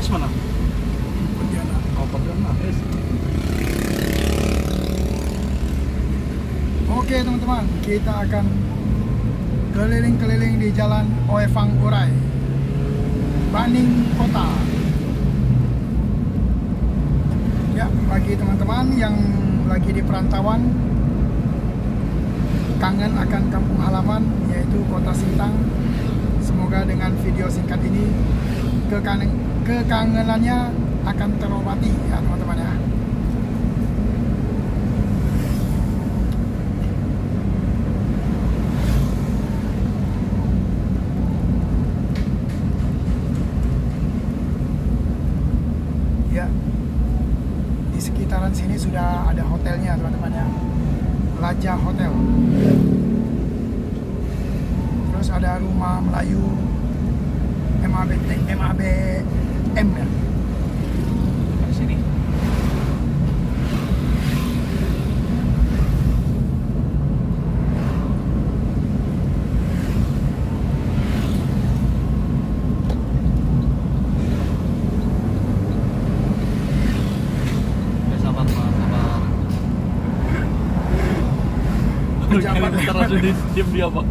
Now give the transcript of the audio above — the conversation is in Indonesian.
S mana? Pontianak. Oh, Pontianak. S. Oke teman-teman, kita akan keliling-keliling di Jalan Oefang Urai, Baning Kota. Ya, bagi teman-teman yang lagi di perantauan, kangen akan kampung halaman, yaitu Kota Sintang, semoga dengan video singkat ini kekangenannya akan terobati ya teman-teman ya. Ya, di sekitaran sini sudah ada hotelnya teman-teman ya, Laja Hotel. Terus ada rumah Melayu MABM ya. Di sini. Pejabat Ntar langsung diem dia, Pak.